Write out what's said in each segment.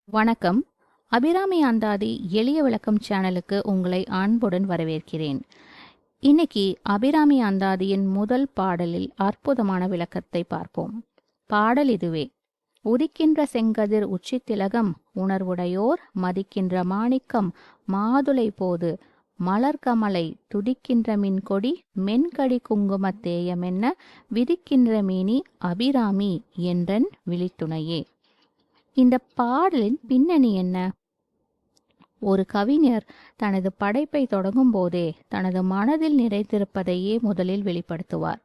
வணக்கம். அபிராமி அந்தாதி எளிய விளக்கம் சேனலுக்கு உங்களை அன்புடன் வரவேற்கிறேன். இன்னைக்கு அபிராமி அந்தாதியின் முதல் பாடலில் அற்புதமான விளக்கத்தை பார்ப்போம். பாடல் இதுவே: உதிக்கின்ற செங்கதிர் உச்சி திலகம் உணர்வுடையோர் மதிக்கின்ற மாணிக்கம் மாதுளை போது மலர்கமலை துதிக்கின்ற மின்கொடி மென்கடி குங்குமத் தேயமென்ன விதிக்கின்ற மீனி அபிராமி என்றன் விழித்துணையே. இந்த பாடலின் பின்னணி என்ன? ஒரு கவிஞர் தனது படைப்பை தொடங்கும் போதே தனது மனதில் நிறைந்திருப்பதையே முதலில் வெளிப்படுத்துவார்.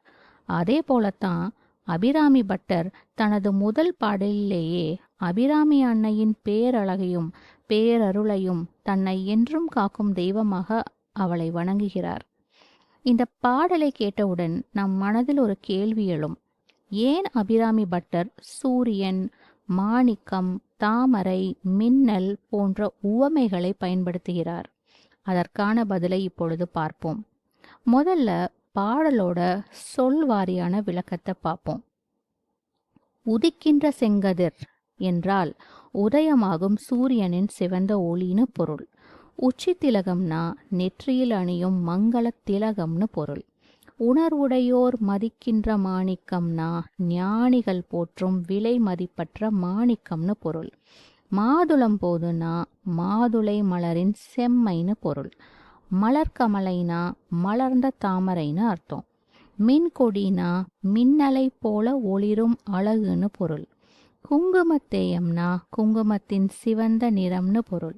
அதே போலத்தான் அபிராமி பட்டர் தனது முதல் பாடலிலேயே அபிராமி அன்னையின் பேரழகையும் பேரருளையும் தன்னை என்றும் காக்கும் தெய்வமாக அவளை வணங்குகிறார். இந்த பாடலை கேட்டவுடன் நம் மனதில் ஒரு கேள்வி எழும். ஏன் அபிராமி பட்டர் சூரியன், மாணிக்கம், தாமரை, மின்னல் போன்ற உவமைகளை பயன்படுத்துகிறார்? அதற்கான பதிலை இப்பொழுது பார்ப்போம். முதல்ல பாடலோட சொல் வாரியான விளக்கத்தை பார்ப்போம். உதிக்கின்ற செங்கதிர் என்றால் உதயமாகும் சூரியனின் சிவந்த ஒளின்னு பொருள். உச்சி திலகம்னா நெற்றியில் அணியும் மங்கள திலகம்னு பொருள். உணர்வுடையோர் மதிக்கின்ற மாணிக்கம்னா ஞானிகள் போற்றும் விலை மதிப்பற்ற மாணிக்கம்னு பொருள். மாதுளம் போதுனா மாதுளை மலரின் செம்மைன்னு பொருள். மலர்கமலைனா மலர்ந்த தாமரைன்னு அர்த்தம். மின்கொடினா மின்னலை போல ஒளிரும் அழகுன்னு பொருள். குங்குமத்தேயம்னா குங்குமத்தின் சிவந்த நிறம்னு பொருள்.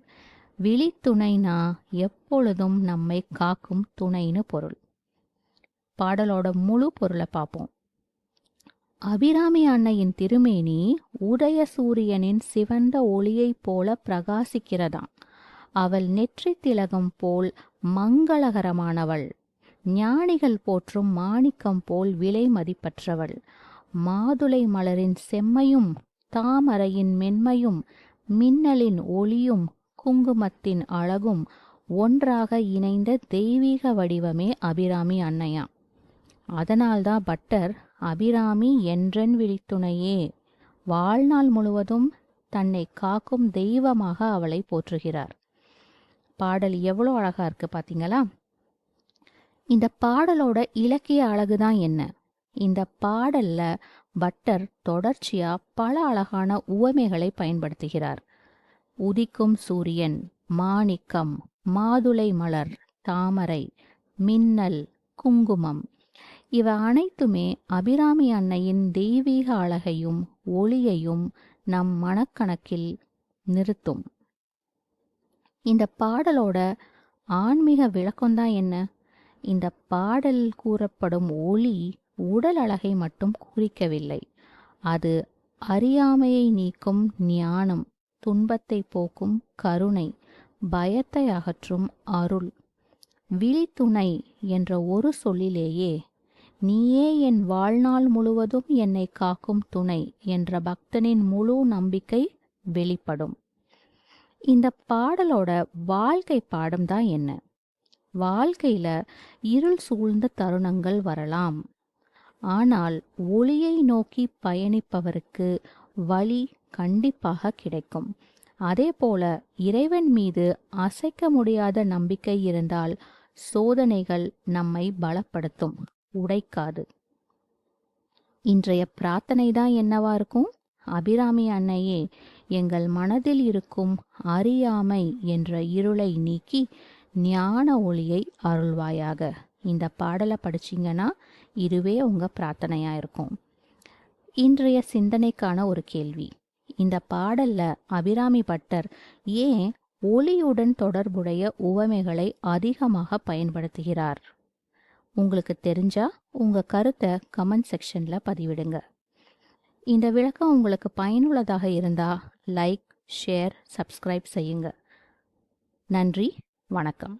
விழித்துணைனா எப்பொழுதும் நம்மை காக்கும் துணைன்னு பொருள். பாடலோட முழு பொருளை பார்ப்போம். அபிராமி அன்னையின் திருமேனி உதய சூரியனின் சிவந்த ஒளியைப் போல பிரகாசிக்கிறதாம். அவள் நெற்றி திலகம் போல் மங்களகரமானவள். ஞானிகள் போற்றும் மாணிக்கம் போல் விலை மதிப்பற்றவள். மாதுளை மலரின் செம்மையும் தாமரையின் மென்மையும் மின்னலின் ஒளியும் குங்குமத்தின் அழகும் ஒன்றாக இணைந்த தெய்வீக வடிவமே அபிராமி அன்னையா. அதனால்தான் பட்டர் அபிராமி என்றன் விழித்துணையே, வாழ்நாள் முழுவதும் தன்னை காக்கும் தெய்வமாக அவளை போற்றுகிறார். பாடல் எவ்வளோ அழகா இருக்கு பாத்தீங்களா? இந்த பாடலோட இலக்கிய அழகுதான் என்ன? இந்த பாடல்ல பட்டர் தொடர்ச்சியா பல அழகான உவமைகளை பயன்படுத்துகிறார். உதிக்கும் சூரியன், மாணிக்கம், மாதுளை மலர், தாமரை, மின்னல், குங்குமம் இவ அனைத்துமே அபிராமி அன்னையின் தெய்வீக அழகையும் ஒளியையும் நம் மனக்கணக்கில் நிறுத்தும். இந்த பாடலோட ஆன்மீக விளக்கம்தான் என்ன? இந்த பாடலில் கூறப்படும் ஒளி உடல் அழகை மட்டும் குறிக்கவில்லை. அது அறியாமையை நீக்கும் ஞானம், துன்பத்தை போக்கும் கருணை, பயத்தை அகற்றும் அருள். விழித்துணை என்ற ஒரு சொல்லிலேயே நீயே என் வாழ்நாள் முழுவதும் என்னை காக்கும் துணை என்ற பக்தனின் முழு நம்பிக்கை வெளிப்படும். இந்த பாடலோட வாழ்க்கை பாடம் தான் என்ன? வாழ்க்கையில இருள் சூழ்ந்த தருணங்கள் வரலாம். ஆனால் ஒளியை நோக்கி பயணிப்பவருக்கு வழி கண்டிப்பாக கிடைக்கும். அதே போல இறைவன் மீது அசைக்க முடியாத நம்பிக்கை இருந்தால் சோதனைகள் நம்மை பலப்படுத்தும், உடைக்காது. இன்றைய பிரார்த்தனை தான் என்னவா இருக்கும்? அபிராமி அன்னையே, எங்கள் மனதில் இருக்கும் அறியாமை என்ற இருளை நீக்கி ஞான ஒளியை அருள்வாயாக. இந்த பாடலை படிச்சிங்கன்னா இதுவே உங்க பிரார்த்தனையா இருக்கும். இன்றைய சிந்தனைக்கான ஒரு கேள்வி: இந்த பாடல்ல அபிராமி பட்டர் ஏன் ஒளியுடன் தொடர்புடைய உவமைகளை அதிகமாக பயன்படுத்துகிறார்? உங்களுக்கு தெரிஞ்சா உங்க கருத்தை கமெண்ட் செக்ஷன்ல பதிவிடுங்க. இந்த விளக்கம் உங்களுக்கு பயனுள்ளதாக இருந்தா லைக், ஷேர், சப்ஸ்கிரைப் செய்யுங்க. நன்றி, வணக்கம்.